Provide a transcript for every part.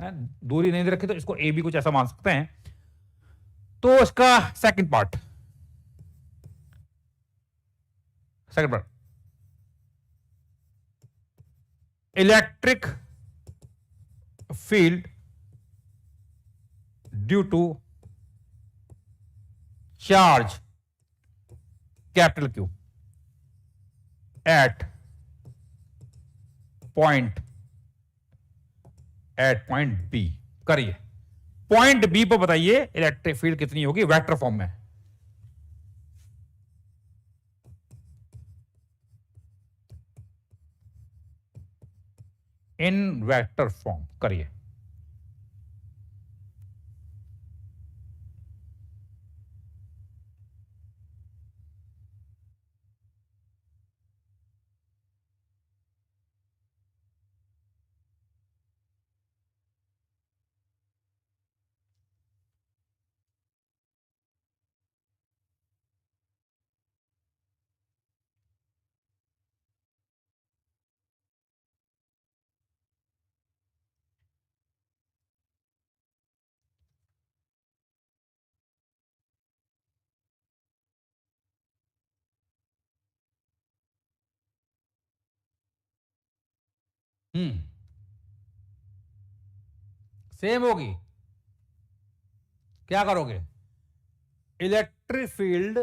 दूरी नहीं दे रखी तो इसको ए भी कुछ ऐसा मान सकते हैं। तो इसका second part electric field due to charge capital Q at point B. करिए, पॉइंट बी पर बताइए इलेक्ट्रिक फील्ड कितनी होगी वेक्टर फॉर्म में। इन वेक्टर फॉर्म करिए। सेम होगी। क्या करोगे, electric field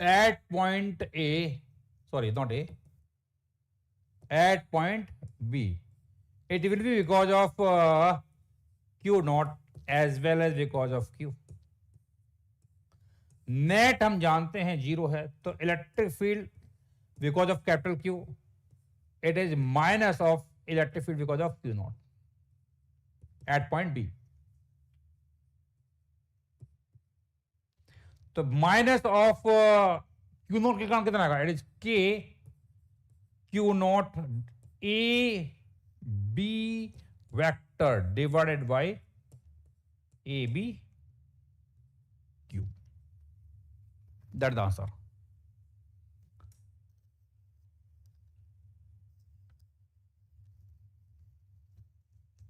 at point A, sorry not A, at point B, it will be because of q naught as well as because of q। Net हम जानते हैं zero है, तो electric field because of capital Q it is minus of electric field because of Q not at point B. तो minus of Q naught के कारण कितना आएगा, इट इज के Q not A B vector divided by A B cube. That the answer.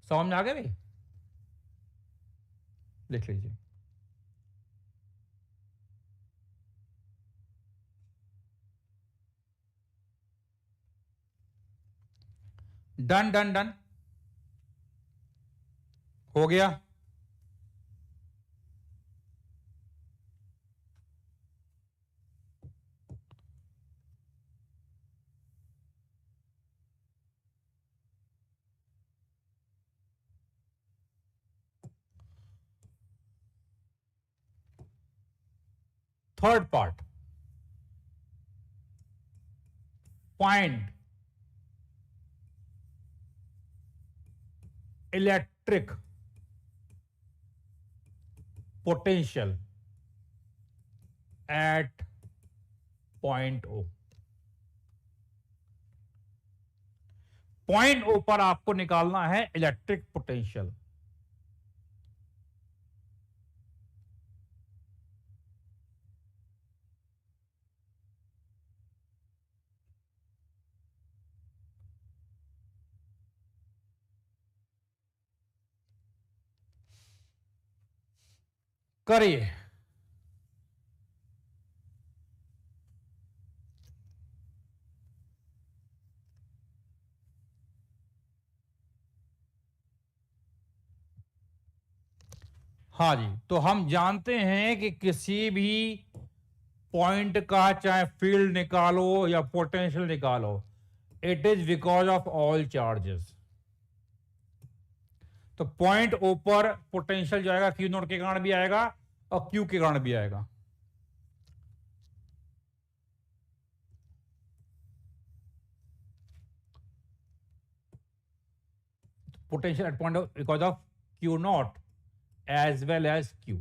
समझ में आ गया भाई, लिख लीजिए। डन डन डन हो गया। Third part, find electric potential at point O. Point O पर आपको निकालना है इलेक्ट्रिक पोटेंशियल। करिए। हाँ जी, तो हम जानते हैं कि किसी भी पॉइंट का चाहे फील्ड निकालो या पोटेंशियल निकालो, it is because of all charges. तो पॉइंट ओ पर पोटेंशियल जो आएगा क्यू नॉट के कारण भी आएगा और क्यू के कारण भी आएगा। Potential at point because of Q naught as well as q.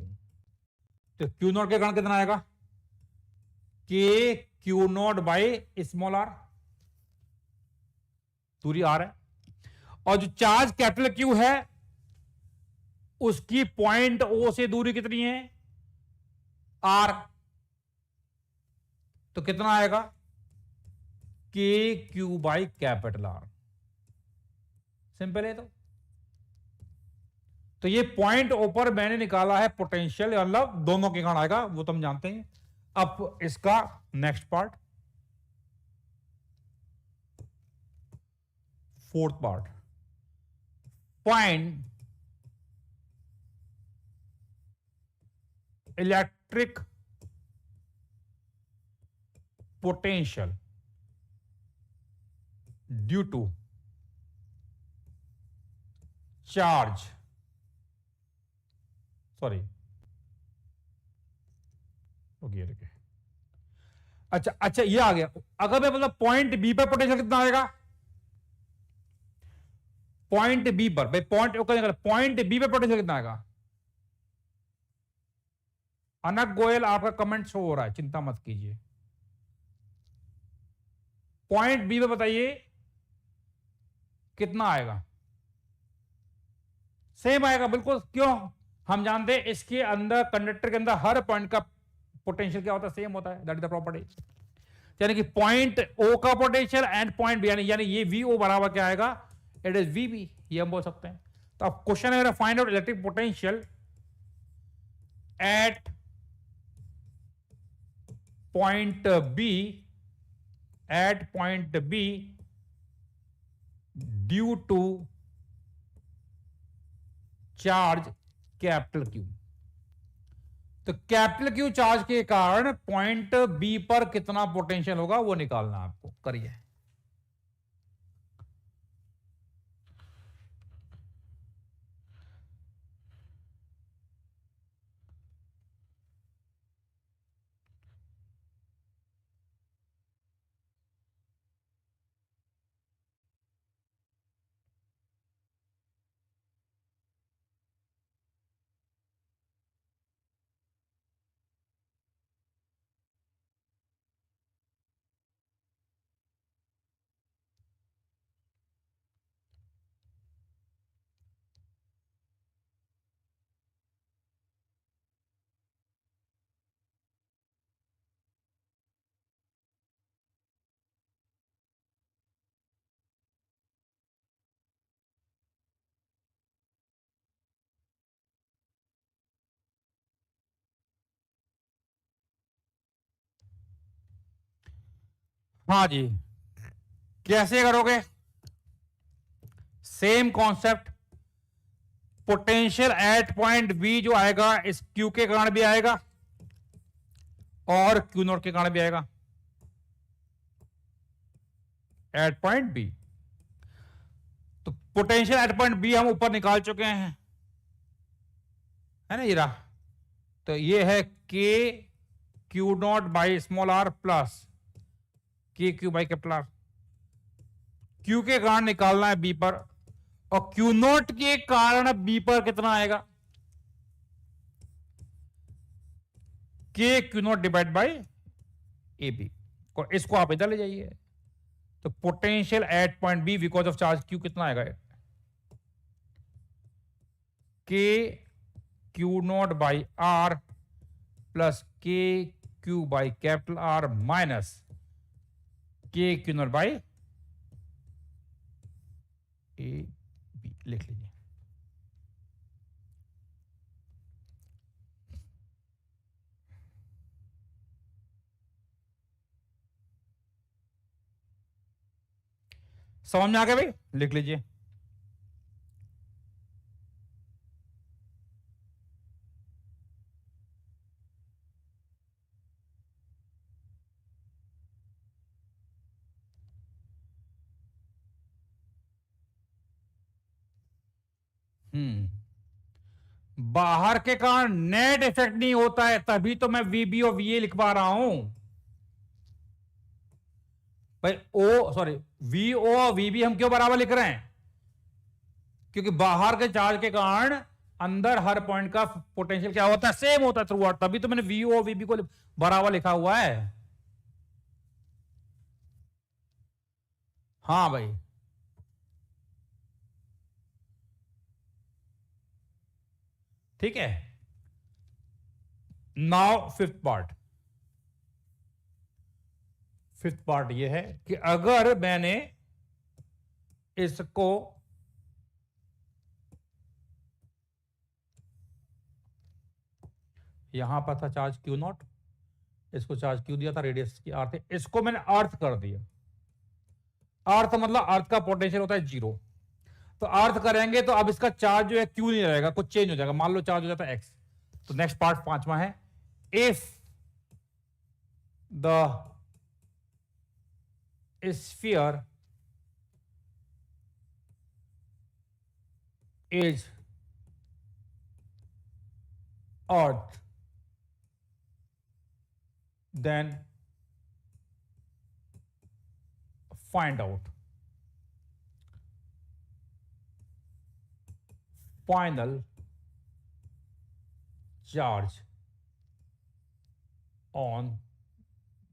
तो क्यू नॉट के कारण कितना आएगा, के Q naught by small r, दूरी आर है। और जो चार्ज कैपिटल क्यू है उसकी पॉइंट ओ से दूरी कितनी है, आर। तो कितना आएगा, के Q by capital are. Simple है। तो ये पॉइंट ऊपर मैंने निकाला है पोटेंशियल, मतलब दोनों के कारण आएगा, वो तो हम जानते हैं। अब इसका next part, fourth part, find electric potential due to charge, sorry रुकिए, अच्छा ये आ गया। अगर मैं मतलब पॉइंट बी पर पोटेंशियल कितना आएगा, पॉइंट बी पर, भाई पॉइंट बी पर पोटेंशियल कितना आएगा? अनक गोयल आपका कमेंट शो हो रहा है, चिंता मत कीजिए। पॉइंट बी पे बताइए कितना आएगा? सेम आएगा बिल्कुल। क्यों? हम जानते हैं इसके अंदर, कंडक्टर के अंदर हर पॉइंट का पोटेंशियल क्या होता है? सेम होता है। That is the property. यानी कि पॉइंट ओ का पोटेंशियल एंड पॉइंट बी, यानी ये वी ओ बराबर क्या आएगा? इट इज वी बी, ये हम बोल सकते हैं। तो अब क्वेश्चन है find out electric potential at point B, at point B due to charge capital Q. तो कैपिटल क्यू चार्ज के कारण पॉइंट बी पर कितना पोटेंशियल होगा वो निकालना आपको। करिए। हाँ जी, कैसे करोगे? Same concept, potential at point B जो आएगा इस क्यू के कारण भी आएगा और क्यू नॉट के कारण भी आएगा एट पॉइंट बी। तो पोटेंशियल एट पॉइंट बी हम ऊपर निकाल चुके हैं, है ना, ये रहा। तो ये है के Q naught by small R plus के Q by capital R. Q के कारण निकालना है बी पर, और क्यू नॉट के कारण बी पर कितना आएगा? के Q naught divide by A B. इसको आप इधर ले जाइए। तो potential at point B because of charge Q कितना आएगा? के Q naught by R plus के Q by capital R minus K Q naught by A B. लिख लीजिए। समझ में आ गया भाई? लिख लीजिए। बाहर के कारण नेट इफेक्ट नहीं होता है, तभी तो मैं वीबी और वीए लिखवा रहा हूं भाई। ओ सॉरी, वी ओ और वीबी हम क्यों बराबर लिख रहे हैं? क्योंकि बाहर के चार्ज के कारण अंदर हर पॉइंट का पोटेंशियल क्या होता है? सेम होता है थ्रू आउट, तभी तो मैंने वी ओ वीबी को बराबर लिखा हुआ है। हाँ भाई, ठीक है। Now fifth part. Fifth part ये है कि अगर मैंने इसको यहां पर था चार्ज क्यू नॉट, इसको चार्ज क्यू दिया था, रेडियस की आर थी, इसको मैंने अर्थ कर दिया। अर्थ मतलब अर्थ का पोटेंशियल होता है 0, तो अर्थ करेंगे तो अब इसका चार्ज जो है क्यू नहीं रहेगा, कुछ चेंज हो जाएगा, मान लो चार्ज हो जाता है एक्स। तो नेक्स्ट पार्ट 5वां है, if the sphere is earth, then find out final charge on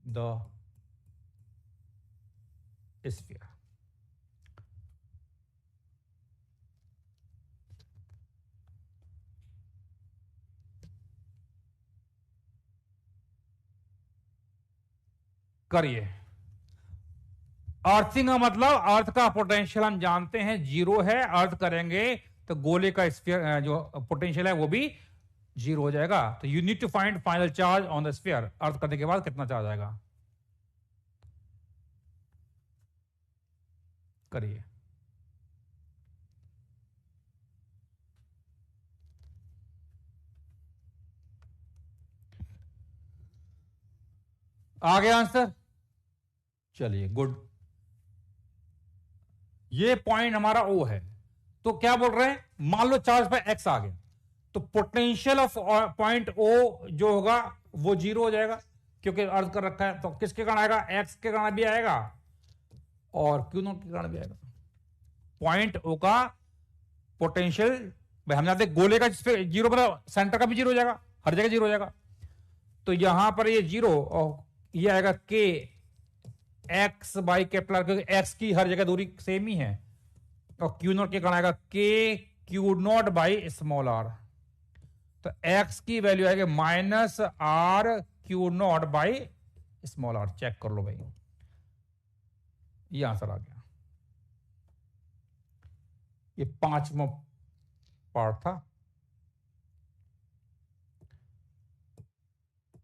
the sphere. करिए। अर्थिंग का मतलब अर्थ का पोटेंशियल हम जानते हैं 0 है, अर्थ करेंगे तो गोले का स्फीयर जो पोटेंशियल है वो भी 0 हो जाएगा। तो you need to find final charge on the sphere, earth करने के बाद कितना चार्ज आएगा। करिए। आ गया आंसर, चलिए गुड। ये पॉइंट हमारा ओ है, तो क्या बोल रहे हैं, मान लो चार्ज पे एक्स आ गया, तो पोटेंशियल ऑफ पॉइंट ओ जो होगा वो 0 हो जाएगा, क्योंकि अर्थ कर रखा है। तो किसके कारण आएगा, एक्स के कारण भी आएगा और क्यू नॉट के कारण भी आएगा। पॉइंट ओ का पोटेंशियल, भाई हम जानते हैं गोले का 0 मतलब सेंटर का भी 0 हो जाएगा, हर जगह 0 हो जाएगा। तो यहां पर ये 0 और ये आएगा के एक्स बाई कैपिटल, क्योंकि एक्स की हर जगह दूरी सेम ही है, और क्यू नॉट के कारण आएगा के Q naught by small r. तो एक्स की वैल्यू आएगी minus r q naught by small r. Check कर लो भाई, ये आंसर आ गया। ये 5वां पार्ट था।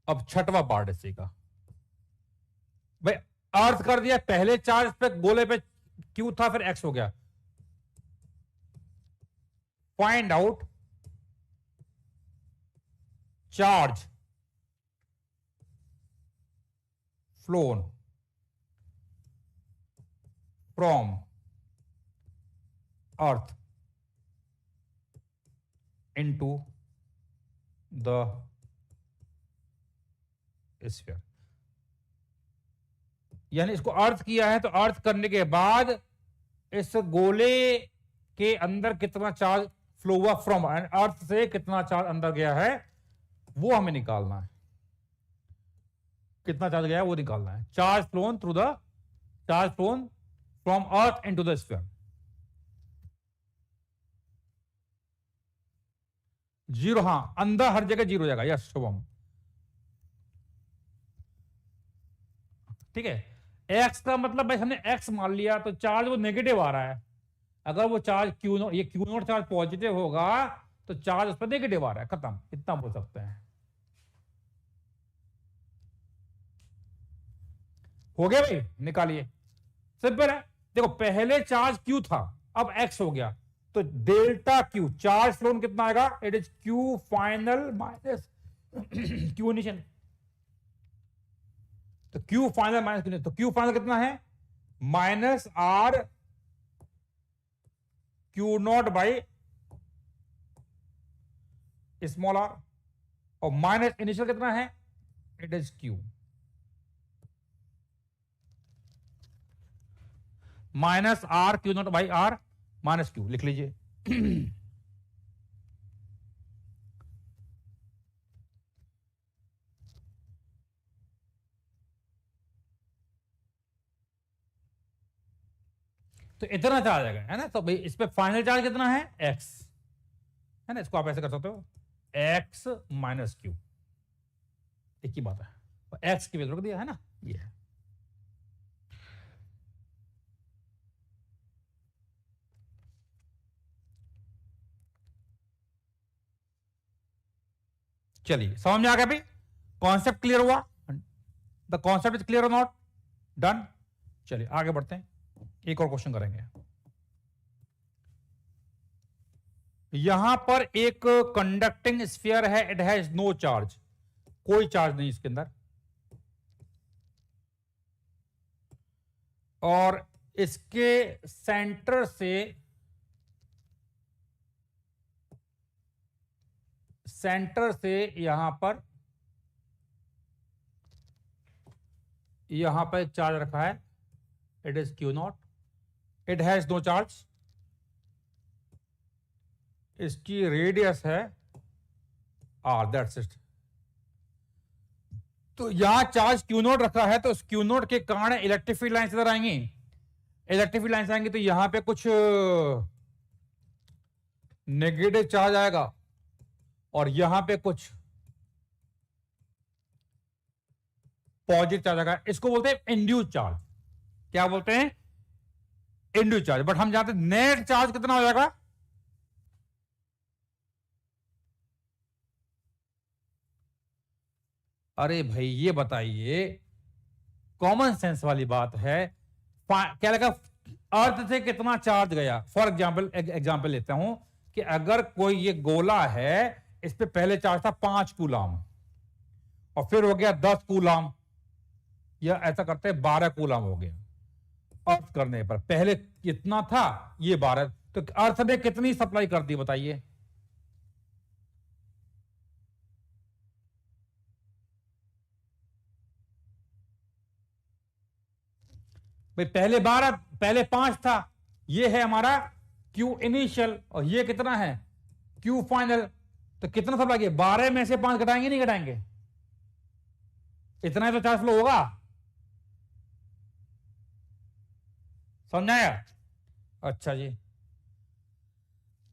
अब 6वां पार्ट इसी का, भाई अर्थ कर दिया, पहले चार्ज पे गोले पे क्यू था, फिर एक्स हो गया। Find out charge phloem from earth into the sphere. यानी इसको अर्थ किया है, तो अर्थ करने के बाद इस गोले के अंदर कितना चार्ज फ्लो हुआ फ्रॉम अर्थ से, कितना चार्ज अंदर गया है वो हमें निकालना है। कितना चार्ज गया है वो निकालना है। Charge phloem through the charge phloem from earth into the sphere. 0, हाँ अंदर हर जगह 0 हो जाएगा। यस शुभम, ठीक है। एक्स का मतलब भाई हमने एक्स मान लिया, तो चार्ज वो नेगेटिव आ रहा है। अगर वो चार्ज क्यू नॉट, ये क्यू नॉट चार्ज पॉजिटिव होगा तो चार्ज उस पर नेगेटिव आ रहा है, खत्म, इतना बोल सकते हैं। हो गया भाई, निकालिए, सिंपल है। देखो पहले चार्ज क्यू था, अब एक्स हो गया, तो डेल्टा क्यू चार्ज फ्लोन कितना आएगा, it is q final minus q initial. तो क्यू फाइनल माइनस क्यू, तो क्यू फाइनल कितना है, minus r q naught by small r, और माइनस इनिशियल कितना है, it is q minus r q naught by r minus q, लिख लीजिए। तो इतना चार्ज आएगा, है ना। तो भाई इस पे फाइनल चार्ज कितना है, एक्स, है ना। इसको आप ऐसे कर सकते हो, एक्स माइनस क्यू, एक ही बात है। एक्स की वैल्यू रख दिया, है ना, ये है। चलिए समझ में आ गया भाई, कॉन्सेप्ट क्लियर हुआ, द कॉन्सेप्ट इज क्लियर और नॉट, डन। चलिए आगे बढ़ते हैं, एक और क्वेश्चन करेंगे। यहां पर एक कंडक्टिंग स्फीयर है, इट हैज नो चार्ज, कोई चार्ज नहीं इसके अंदर, और इसके सेंटर से यहां पर एक चार्ज रखा है, it is q naught, it has no charge, इसकी रेडियस है आर, दैट्स इट। तो यहां चार्ज क्यू नोट रखा है, तो उस क्यू नोट के कारण इलेक्ट्रिक फील्ड लाइन्स इधर आएंगी, इलेक्ट्रिक फील्ड लाइन्स आएंगी, तो यहां पे कुछ नेगेटिव चार्ज आएगा और यहां पे कुछ पॉजिटिव चार्ज आएगा, इसको बोलते हैं इंड्यूस चार्ज। क्या बोलते हैं? Induce charge. बट हम जानते हैं नेट चार्ज कितना हो जाएगा? अरे भाई ये बताइए, कॉमन सेंस वाली बात है, क्या लगा, अर्थ से कितना चार्ज गया। फॉर एग्जाम्पल लेता हूं कि अगर कोई ये गोला है, इस पे पहले चार्ज था 5 कूलाम और फिर हो गया 10 कूलाम, या ऐसा करते हैं 12 कूलाम हो गया। अर्थ करने पर पहले कितना था, ये 12, तो अर्थ ने कितनी सप्लाई कर दी बताइए? भाई पहले 12, पहले 5 था, ये है हमारा क्यू इनिशियल और ये कितना है क्यू फाइनल, तो कितना सब लगे? 12 में से 5 घटाएंगे नहीं घटाएंगे? इतना ही तो चार्ज फ्लो होगा, समझाया? अच्छा जी,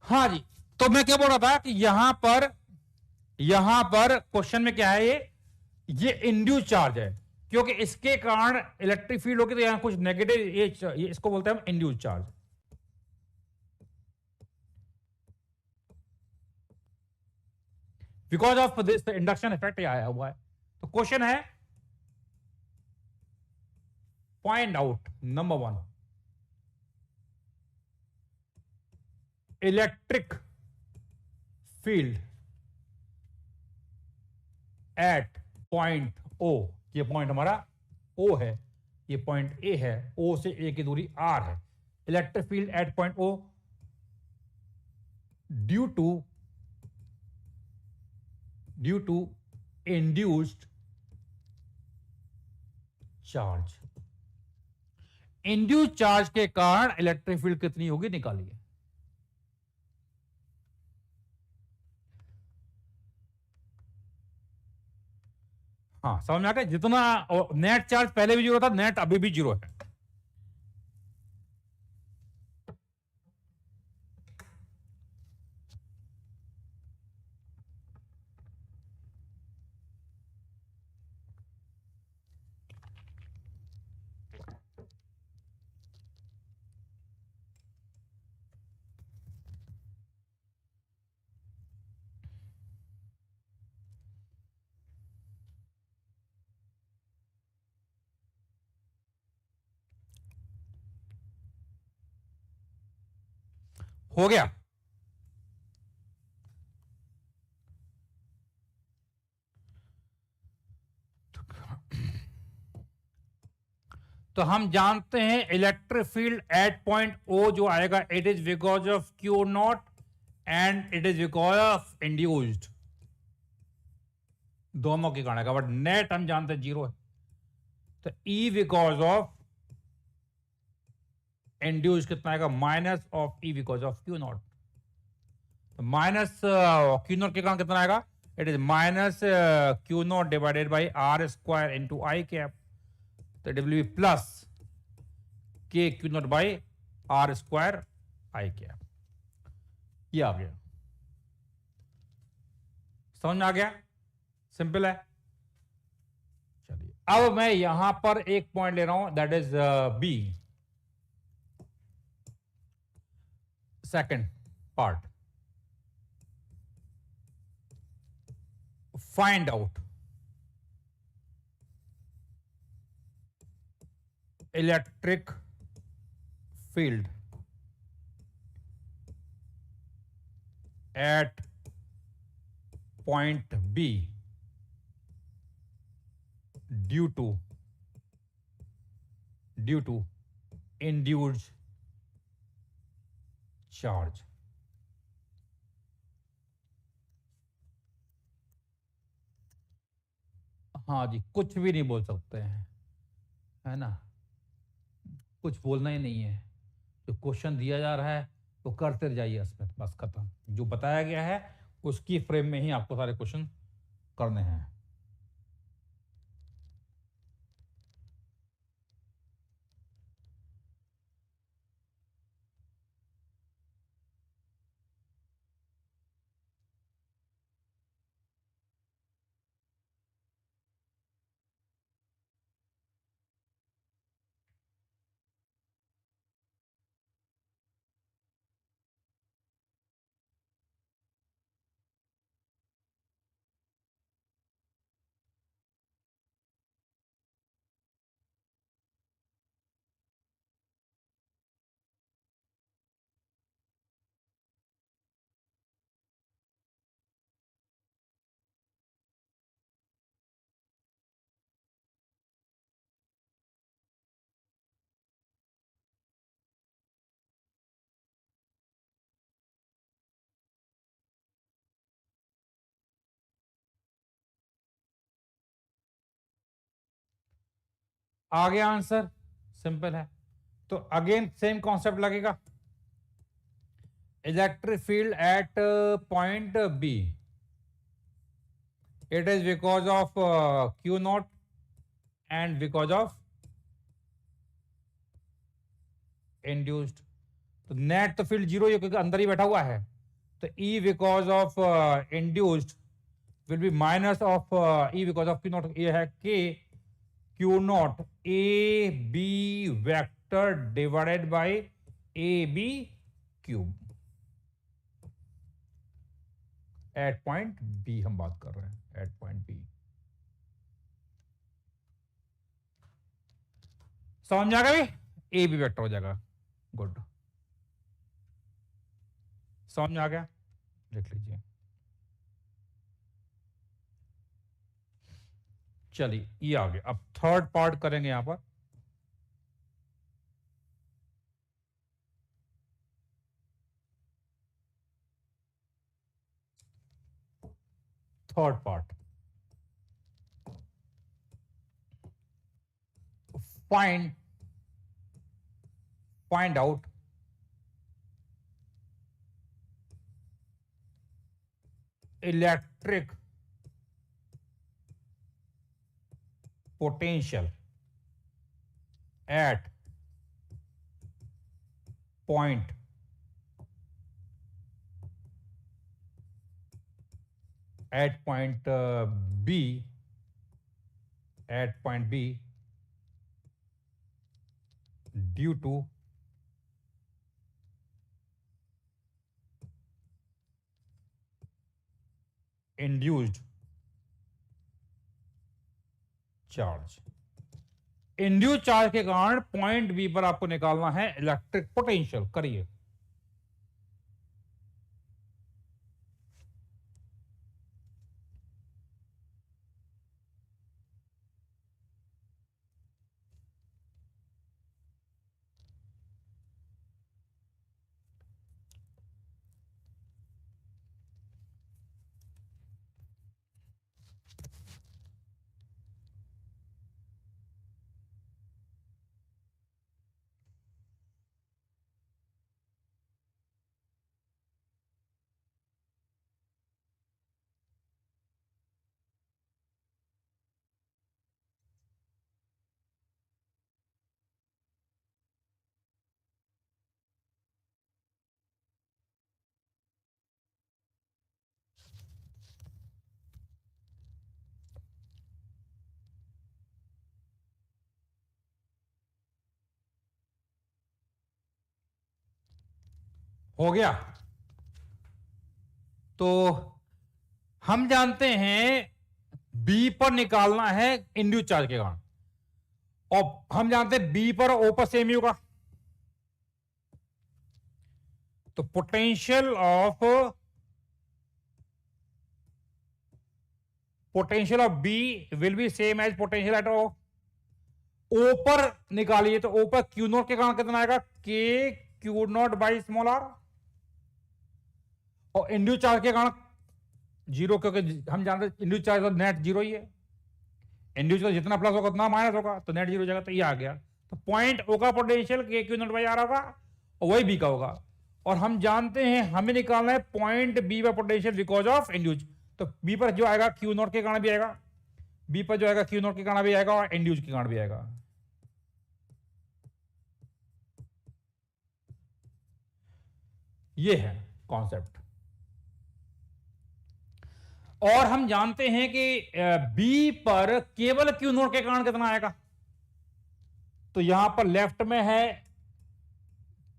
हाँ जी। तो मैं क्या बोल रहा था कि यहां पर क्वेश्चन में क्या है, ये इंड्यूस चार्ज है, क्योंकि इसके कारण इलेक्ट्रिक फील्ड होगी, तो यहां कुछ नेगेटिव, ये इसको बोलते हैं हम induce charge. Because of this induction effect आया हुआ है। तो क्वेश्चन है, find out number 1 electric field at point O. ये पॉइंट हमारा ओ है, ये पॉइंट ए है, ओ से ए की दूरी आर है। Electric field at point O due to induced charge. Induced charge के कारण इलेक्ट्रिक फील्ड कितनी होगी निकालिए। हाँ समझ में आ गया, जितना नेट चार्ज पहले भी 0 था, नेट अभी भी 0 है। हो गया? तो हम जानते हैं electric field at point O जो आएगा, it is because of Q naught and it is because of induced, दोनों के कारण आएगा। बट नेट हम जानते हैं 0 है, तो ई बिकॉज ऑफ इंड्यूस्ड कितना आएगा? Minus of E because of Q naught. तो माइनस क्यू नॉट के कारण कितना आएगा? It is minus Q naught divided by r square into i cap, तो इट विल बी प्लस के Q naught by r square i cap. ये आ गया, समझ में आ गया? सिंपल है। चलिए अब मैं यहां पर एक पॉइंट ले रहा हूं, that is B, second part. Find out electric field at point B due to induced charge. हाँ जी, कुछ भी नहीं बोल सकते हैं, है ना, कुछ बोलना ही नहीं है। जो क्वेश्चन दिया जा रहा है तो करते जाइए, इसमें बस खत्म। जो बताया गया है उसकी फ्रेम में ही आपको सारे क्वेश्चन करने हैं। आ गया आंसर, सिंपल है। तो अगेन सेम कॉन्सेप्ट लगेगा। Electric field at point B, it is because of q naught and because of induced। तो नेट तो फील्ड जीरो, क्योंकि अंदर ही बैठा हुआ है, तो E because of induced will be minus of E because of Q naught. ये है के Q not A B vector divided by A B cube at point B. हम बात कर रहे हैं एट पॉइंट बी। समझ आ गया भी, ए बी वेक्टर हो जाएगा। गुड, समझ में आ गया, लिख लीजिए। चलिए ये आ गया। अब थर्ड पार्ट करेंगे यहां पर। Third part, find out electric potential at point B due to induced charge. Induce charge के कारण पॉइंट बी पर आपको निकालना है इलेक्ट्रिक पोटेंशियल। करिए। हो गया। तो हम जानते हैं बी पर निकालना है इंड्यूस चार्ज के कारण, और हम जानते हैं बी पर ओ पर सेम ही होगा, तो potential of B will be same as potential at O पर निकालिए, तो ओ पर क्यू नॉट के कारण कितना आएगा, के Q naught by small r, और इंड्यूस चार्ज के कारण जीरो, क्योंकि हम जानते हैं इंड्यूस चार्ज तो नेट जीरो ही है, इंड्यूस का जितना प्लस होगा उतना माइनस होगा, तो नेट जीरो जाएगा, तो ये आ गया। तो पॉइंट ओ का पोटेंशियल के क्यू नॉट बाई आर होगा, और वही बी का होगा, और हम जानते हैं हमें निकालना है पॉइंट बी पर पोटेंशियल बिकॉज ऑफ इंड्यूस, तो बी पर जो आएगा क्यू नॉट के कारण भी आएगा, बी पर जो आएगा क्यू नॉट के कारण भी आएगा, और इंड्यूस के कारण भी आएगा। ये है कॉन्सेप्ट। और हम जानते हैं कि बी पर केवल क्यू नॉट के कारण कितना आएगा, तो यहां पर लेफ्ट में है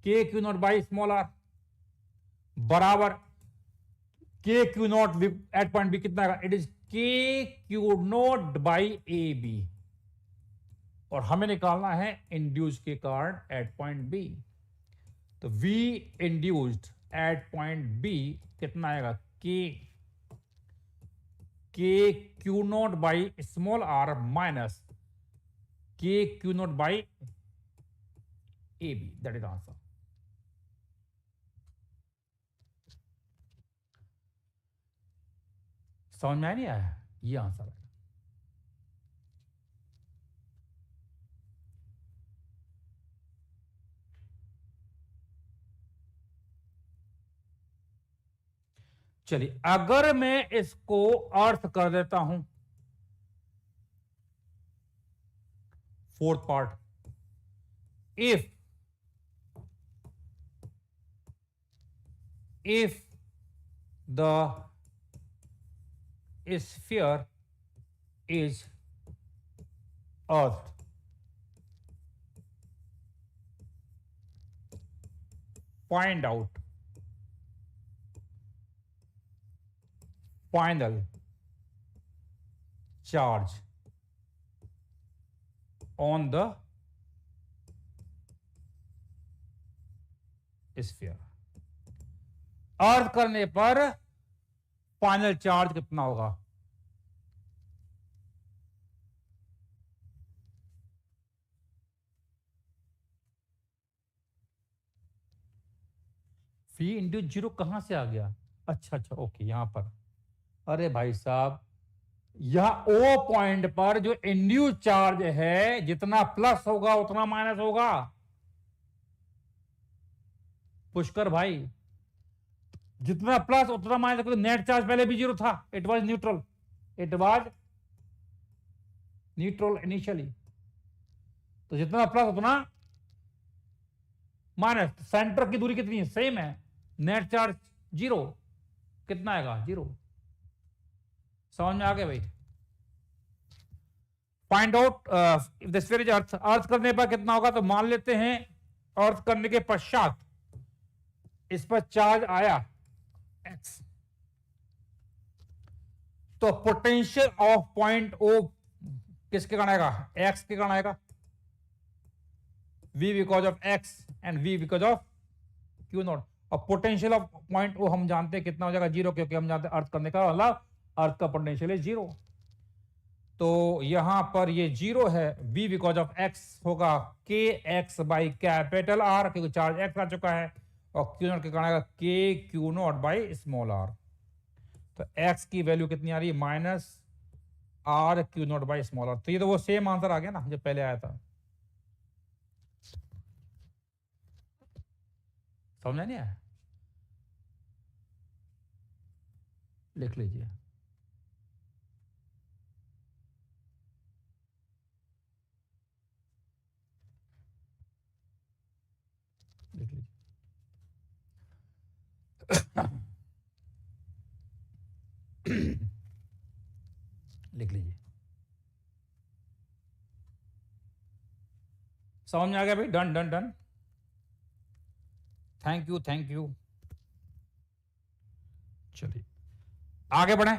के Q naught by small R बराबर K Q not at point B कितना आएगा, इट इज के Q naught by A B, और हमें निकालना है इंड्यूस के कारण एट पॉइंट बी, तो V induced at point B कितना आएगा, के Q naught by small R minus K Q naught by A B, that is answer. समझ में नहीं आया, ये आंसर है। चलिए, अगर मैं इसको अर्थ कर देता हूं, fourth part, if the sphere is earth, find out final charge on the sphere। अर्थ करने पर फाइनल चार्ज कितना होगा, फी इंटू जीरो कहां से आ गया, अच्छा ओके, यहां पर, अरे भाई साहब, यह ओ पॉइंट पर जो इंड्यूस चार्ज है जितना प्लस होगा उतना माइनस होगा, पुष्कर भाई, जितना प्लस उतना माइनस, नेट चार्ज पहले भी जीरो था, इट वाज न्यूट्रल इनिशियली, तो जितना प्लस उतना माइनस, सेंटर की दूरी कितनी है, सेम है, नेट चार्ज जीरो, कितना आएगा, जीरो। समझ में आ गया भाई। Find out if the sphere is earth, earth करने पर कितना होगा, तो मान लेते हैं अर्थ करने के पश्चात इस पर चार्ज आया x, तो पोटेंशियल ऑफ पॉइंट ओ किसके कारण आएगा, x के कारण आएगा, v because of x and v because of q not, और पोटेंशियल ऑफ पॉइंट ओ हम जानते हैं कितना हो जाएगा, जीरो, क्योंकि हम जानते हैं अर्थ करने का मतलब अर्थ का पोटेंशियल है जीरो, तो यहां पर ये जीरो है, v बिकॉज ऑफ x होगा k x by capital R, क्योंकि चार्ज x आ चुका है, और क्यू नॉट के कारण आएगा के Q naught by small r, तो x की वैल्यू कितनी आ रही है, minus r q naught by small r, तो ये तो वो सेम आंसर आ गया ना जो पहले आया था। समझा नहीं आया, लिख लीजिए। लिख लीजिए। लिख लीजिए। समझ में आ गया भाई, done done done, thank you thank you. चलिए आगे बढ़े।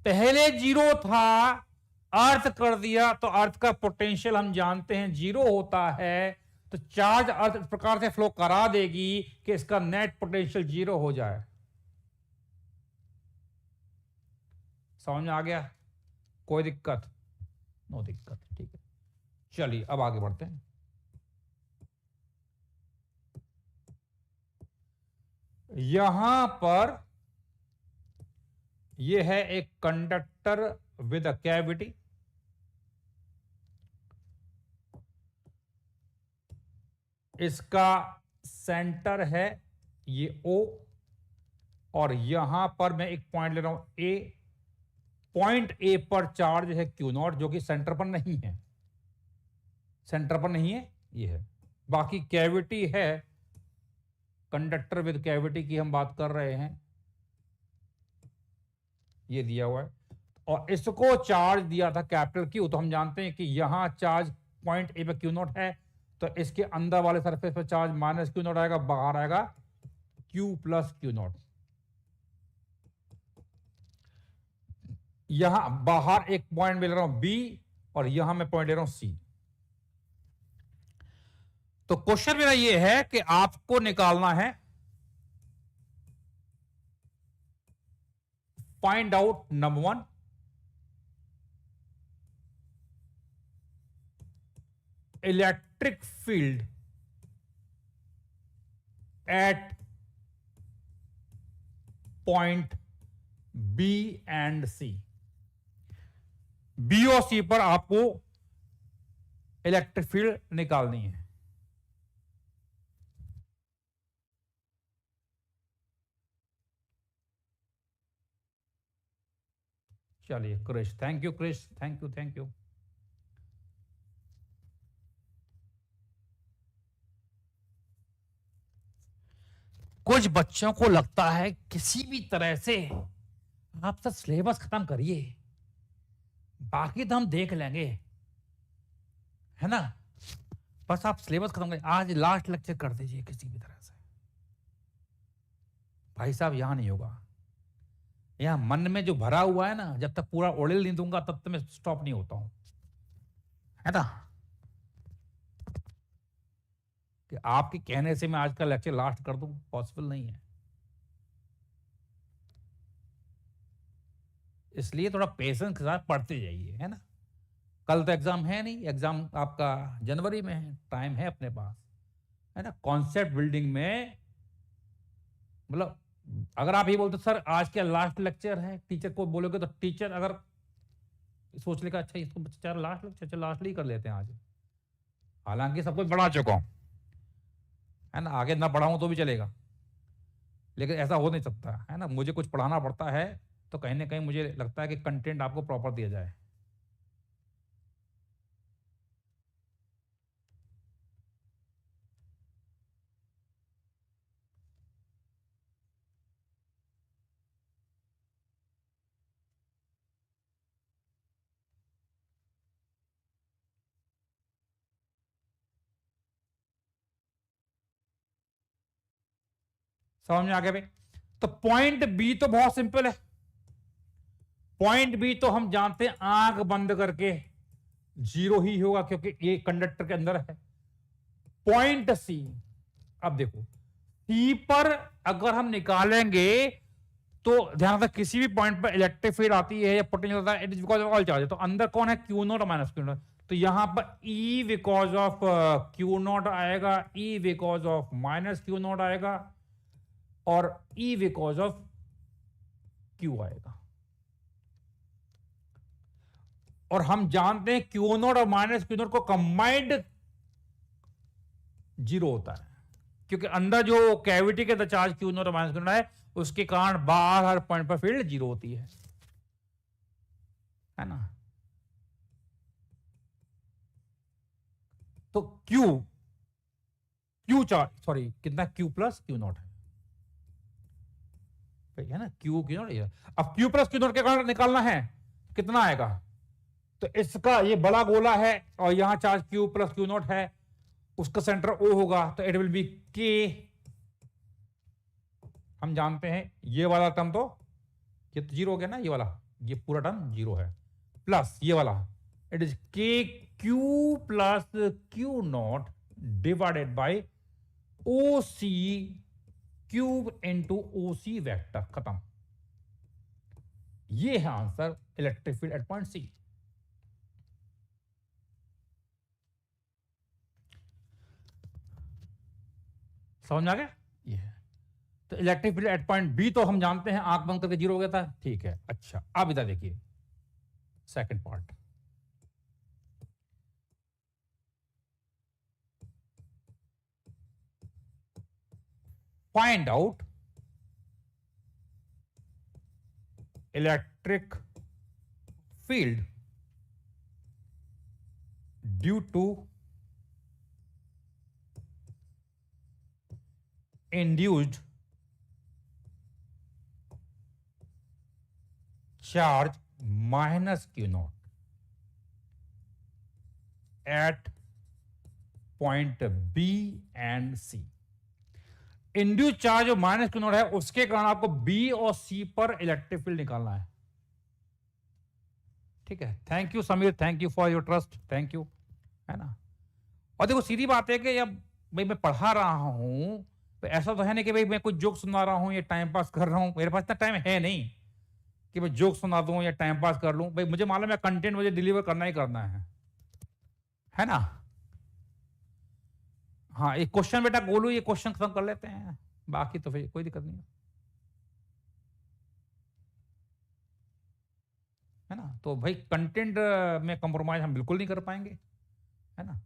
पहले जीरो था, अर्थ कर दिया तो अर्थ का पोटेंशियल हम जानते हैं जीरो होता है, तो चार्ज अर्थ इस प्रकार से फ्लो करा देगी कि इसका नेट पोटेंशियल जीरो हो जाए। समझ में आ गया? कोई दिक्कत? नो दिक्कत, ठीक है। चलिए अब आगे बढ़ते हैं। यहां पर यह है एक कंडक्टर विद अ कैविटी, इसका सेंटर है ये O, और यहां पर मैं एक पॉइंट ले रहा हूं A। पॉइंट A पर चार्ज है Q0 जो कि सेंटर पर नहीं है, सेंटर पर नहीं है, ये है। बाकी कैविटी है, कंडक्टर विद कैविटी की हम बात कर रहे हैं, ये दिया हुआ है। और इसको चार्ज दिया था कैपिटल Q, तो हम जानते हैं कि यहां चार्ज पॉइंट A पे Q0 है, तो इसके अंदर वाले सरफेस पर चार्ज माइनस Q0 आएगा, बाहर आएगा Q प्लस Q0। यहां बाहर एक पॉइंट मिल रहा हूं B, और यहां मैं पॉइंट ले रहा हूं C। तो क्वेश्चन मेरा ये है कि आपको निकालना है, find out number 1 electric field at point B and C। B और C पर आपको इलेक्ट्रिक फील्ड निकालनी है। चलिए Krish, thank you Krish, thank you thank you. कुछ बच्चों को लगता है किसी भी तरह से आप सब सिलेबस खत्म करिए, बाकी तो हम देख लेंगे, है ना, बस आप सिलेबस खत्म करिए, आज लास्ट लेक्चर कर दीजिए किसी भी तरह से। भाई साहब यहां नहीं होगा, यहां मन में जो भरा हुआ है ना, जब तक पूरा ओढ़िल नहीं दूंगा तब तक मैं स्टॉप नहीं होता हूं, है ना। कि आपके कहने से मैं आज का लेक्चर लास्ट कर दूं, पॉसिबल नहीं है। इसलिए थोड़ा पेशेंस के साथ पढ़ते जाइए, है ना। कल तो एग्जाम है नहीं, एग्जाम आपका जनवरी में है, टाइम है अपने पास, है ना। कॉन्सेप्ट बिल्डिंग में मतलब अगर आप ये बोलते सर आज क्या लास्ट लेक्चर है, टीचर को बोलोगे तो टीचर अगर सोच लेगा अच्छा इसको बच्चा लास्ट लेक्चर, चलो लास्ट ही कर लेते हैं आज, हालांकि सब कुछ पढ़ा चुका हूं, है ना, आगे ना पढ़ाऊं तो भी चलेगा, लेकिन ऐसा हो नहीं सकता, है ना। मुझे कुछ पढ़ाना पड़ता है तो कहीं ना कहीं मुझे लगता है कि कंटेंट आपको प्रॉपर दिया जाए। समझ में आ गया भाई? तो पॉइंट बी तो बहुत सिंपल है, पॉइंट बी तो हम जानते हैं आंख बंद करके जीरो ही होगा क्योंकि ये कंडक्टर के अंदर है। पॉइंट सी, अब देखो सी पर अगर हम निकालेंगे तो ध्यान रखना किसी भी पॉइंट पर इलेक्ट्रिक फील्ड आती है या पोटेंशियल होता है, it is because of all charge. तो अंदर कौन है, क्यू नॉट और माइनस क्यू नॉट, तो यहां पर E because of Q not आएगा, E because of minus Q not आएगा, और E बिकॉज ऑफ Q आएगा। और हम जानते हैं क्यू नॉट और माइनस क्यू नॉट को कंबाइंड जीरो होता है, क्योंकि अंदर जो कैविटी के अंदर चार्ज क्यू नॉट और माइनस क्यू नॉट है उसके कारण बाहर हर पॉइंट पर फील्ड जीरो होती है ना। तो क्यू चार्ज सॉरी कितना, क्यू प्लस क्यू नॉट है ना, क्यू क्यू नॉट। अब क्यू प्लस क्यू नॉट के कारण निकालना है कितना आएगा, तो इसका ये बड़ा गोला है और यहां charge Q plus Q not है, उसका सेंटर O होगा, तो इट विल बी K। हम जानते हैं ये वाला टर्म तो ये तो जीरो हो गया ना, ये वाला ये पूरा टर्म जीरो है, प्लस ये वाला इट इज के q plus Q naught divided by O C cube into O C vector, खत्म। ये है answer electric field at point C. समझ में आ गया? ये है। तो electric field at point B तो हम जानते हैं आंख बंद करके जीरो हो गया था, ठीक है। अच्छा अब इधर देखिए second part, find out electric field due to induced charge minus q naught at point B and C। Induce charge जो माइनस क्यू नॉट है उसके कारण आपको B और C पर इलेक्ट्रिक फील्ड निकालना है, ठीक है। Thank you Sameer, thank you for your trust, thank you, है ना। और देखो सीधी बात है कि अब भाई मैं पढ़ा रहा हूं तो ऐसा तो है नहीं कि भाई मैं कुछ जोक सुना रहा हूं या टाइम पास कर रहा हूं, मेरे पास इतना टाइम है नहीं कि मैं जोक सुना दूं या टाइम पास कर लूं। भाई मुझे मालूम है कंटेंट मुझे डिलीवर करना ही करना है ना। हाँ एक क्वेश्चन बेटा बोलू, ये क्वेश्चन खत्म कर लेते हैं, बाकी तो फिर कोई दिक्कत नहीं है ना। तो भाई कंटेंट में कंप्रोमाइज हम बिल्कुल नहीं कर पाएंगे, है ना।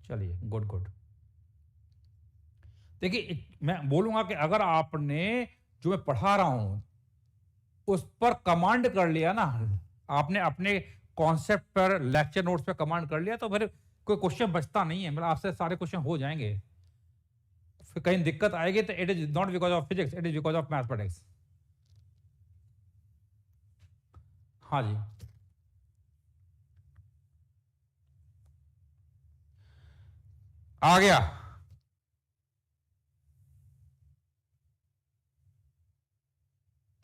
चलिए गुड गुड। देखिए मैं बोलूंगा कि अगर आपने जो मैं पढ़ा रहा हूं उस पर कमांड कर लिया ना, आपने अपने कॉन्सेप्ट पर लेक्चर नोट्स पे कमांड कर लिया तो फिर कोई क्वेश्चन बचता नहीं है, मतलब आपसे सारे क्वेश्चन हो जाएंगे। फिर कहीं दिक्कत आएगी तो it is not because of physics, it is because of mathematics. हाँ जी आ गया।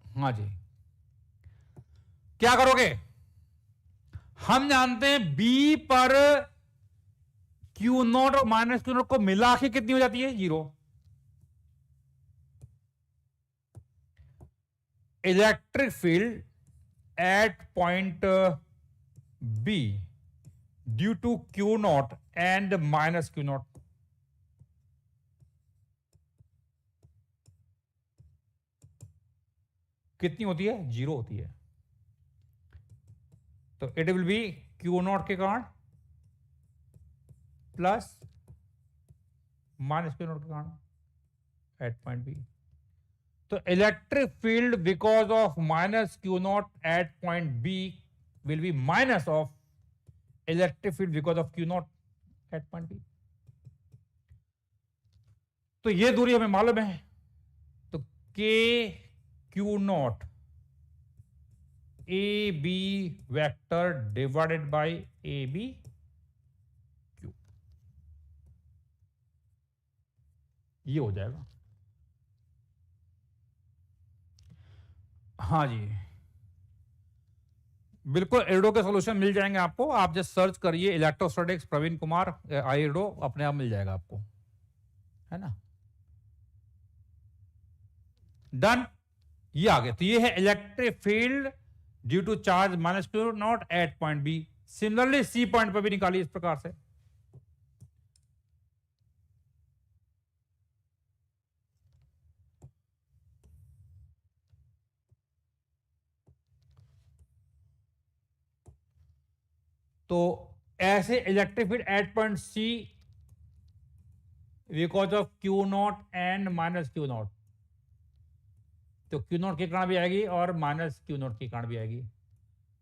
हाँ जी क्या करोगे, हम जानते हैं बी पर क्यू नॉट और माइनस क्यू नॉट को मिला के कितनी हो जाती है, zero. Electric field at point B due to q naught and minus Q naught कितनी होती है, जीरो होती है। तो it will be q naught के कारण प्लस माइनस क्यू नॉट के कारण एट पॉइंट बी। तो electric field because of minus Q not at point B will be minus of electric field because of Q not at point B. तो ये दूरी हमें मालूम है, तो k Q not A B vector divided by A B cube, ये हो जाएगा। हाँ जी बिल्कुल, एडो के सॉल्यूशन मिल जाएंगे आपको, आप जस्ट सर्च करिए इलेक्ट्रोस्टैटिक्स प्रवीण कुमार एडो, अपने आप मिल जाएगा आपको, है ना। डन, ये आ गया। तो ये है electric field due to charge minus Q not at point B. Similarly C point पर भी निकाली इस प्रकार से। तो ऐसे electric field at point C because of Q naught and minus Q naught, तो क्यू नॉट के कारण भी आएगी और माइनस क्यू नॉट के कारण भी आएगी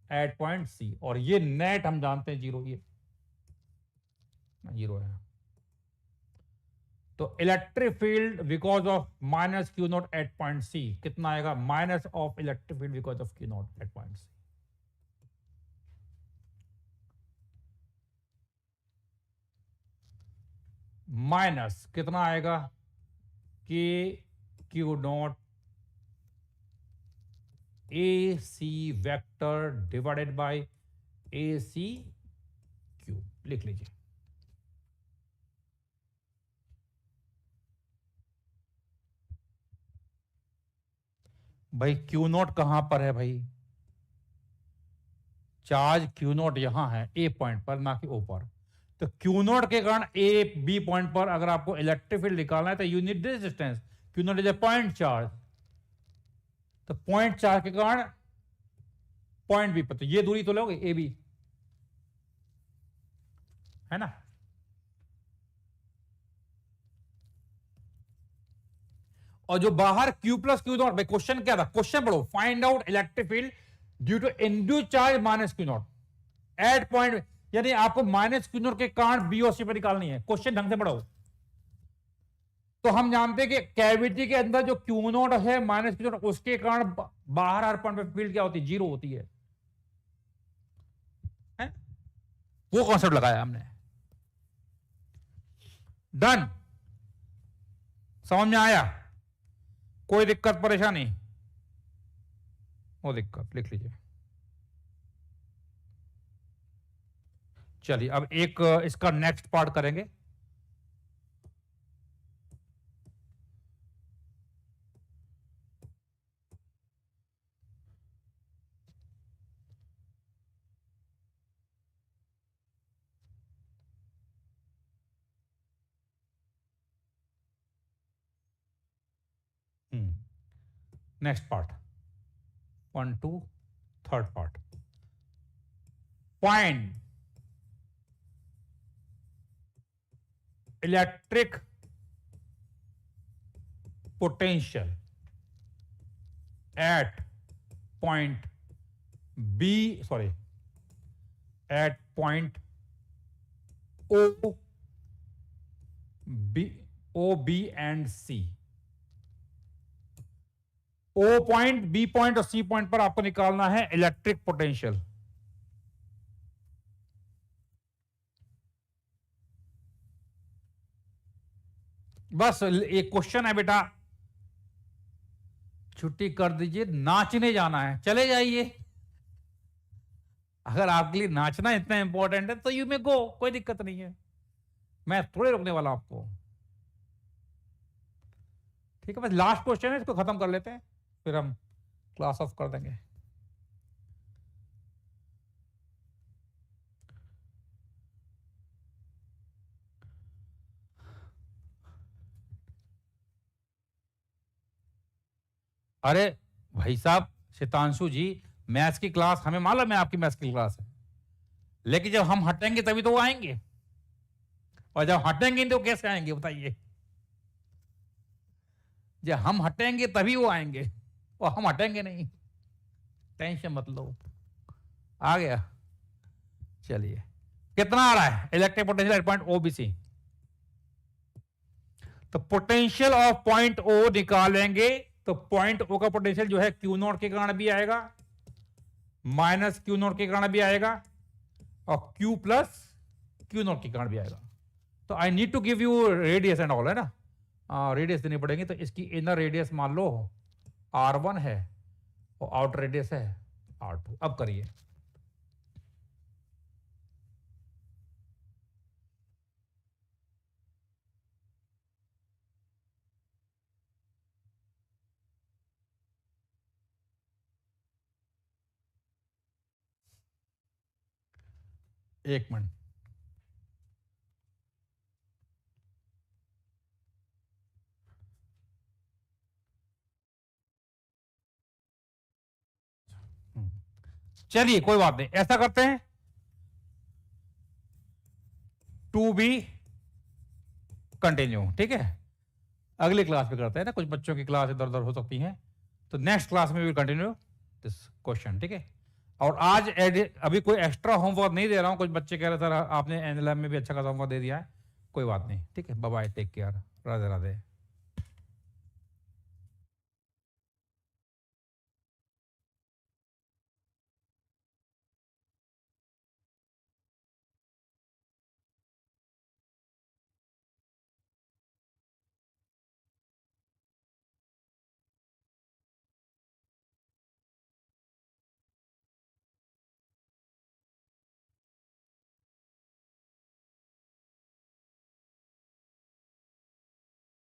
एट पॉइंट सी। और ये नेट हम जानते हैं जीरो, ये जीरो है। तो electric field because of minus Q not at point C कितना आएगा, minus of electric field because of Q not at point C. Minus कितना आएगा, के Q not A C vector divided by A C cube, लिख लीजिए। भाई Q not कहां पर है भाई, चार्ज क्यू नॉट यहां है ए पॉइंट पर, ना कि ओ पर। तो क्यू नॉट के कारण ए बी पॉइंट पर अगर आपको इलेक्ट्रिक फील्ड निकालना है तो you need this distance, Q not is a point charge. तो पॉइंट चार्ज के कारण पॉइंट बी पर, तो ये दूरी तो लोगे ए बी, है ना। और जो बाहर Q प्लस क्यू नॉट, भाई क्वेश्चन क्या था, क्वेश्चन पढ़ो, find out electric field due to induced charge minus Q not at point, यानी आपको माइनस क्यू नॉट के कारण बी और सी पर निकालनी है। क्वेश्चन ढंग से पढ़ो। तो हम जानते हैं कि कैविटी के अंदर जो क्यू नॉट है माइनस क्यू नॉट, उसके कारण बाहर हर पॉइंट पे फील्ड क्या होती है, जीरो होती है? वो कॉन्सेप्ट लगाया हमने। डन, समझ में आया? कोई दिक्कत परेशानी? वो दिक्कत लिख लीजिए। चलिए अब एक इसका नेक्स्ट पार्ट करेंगे। Next part 1 2 third part, find electric potential at point B, sorry at point O B and C. O point, B point और सी पॉइंट पर आपको निकालना है इलेक्ट्रिक पोटेंशियल। बस एक क्वेश्चन है बेटा, छुट्टी कर दीजिए, नाचने जाना है, चले जाइए। अगर आपके लिए नाचना इतना इंपॉर्टेंट है तो यू मे गो, कोई दिक्कत नहीं है, मैं थोड़े रोकने वाला आपको। ठीक है, बस लास्ट क्वेश्चन है, इसको खत्म कर लेते हैं, फिर हम क्लास ऑफ कर देंगे। अरे भाई साहब शितांशु जी, मैथ्स की क्लास हमें मालूम है आपकी मैथ्स की क्लास है, लेकिन जब हम हटेंगे तभी तो वो आएंगे, और जब हटेंगे तो कैसे आएंगे बताइए? जब हम हटेंगे तभी वो आएंगे, और हम हटेंगे नहीं, टेंशन मत लो। आ गया? चलिए, कितना आ रहा है electric potential at point O B C? तो पोटेंशियल ऑफ पॉइंट ओ निकालेंगे तो पॉइंट ओ का पोटेंशियल जो है क्यू नॉट के कारण भी आएगा, माइनस क्यू नॉट के कारण भी आएगा, और क्यू प्लस क्यू नॉट के कारण भी आएगा। तो I need to give you radius and all, है ना, रेडियस देनी पड़ेगी। तो इसकी इनर रेडियस मान लो R1 है और आउटर रेडियस है R2। अब करिए, एक मिनट, चलिए कोई बात नहीं, ऐसा करते हैं, टू बी कंटिन्यू। ठीक है, अगली क्लास में करते हैं ना, कुछ बच्चों की क्लास इधर उधर हो सकती है, तो नेक्स्ट क्लास में भी कंटिन्यू दिस क्वेश्चन। ठीक है, और आज अभी कोई एक्स्ट्रा होमवर्क नहीं दे रहा हूं, कुछ बच्चे कह रहे सर आपने एनएलएम में भी अच्छा खासा होमवर्क दे दिया है, कोई बात नहीं। ठीक है, bye bye, take care, Radhe Radhe.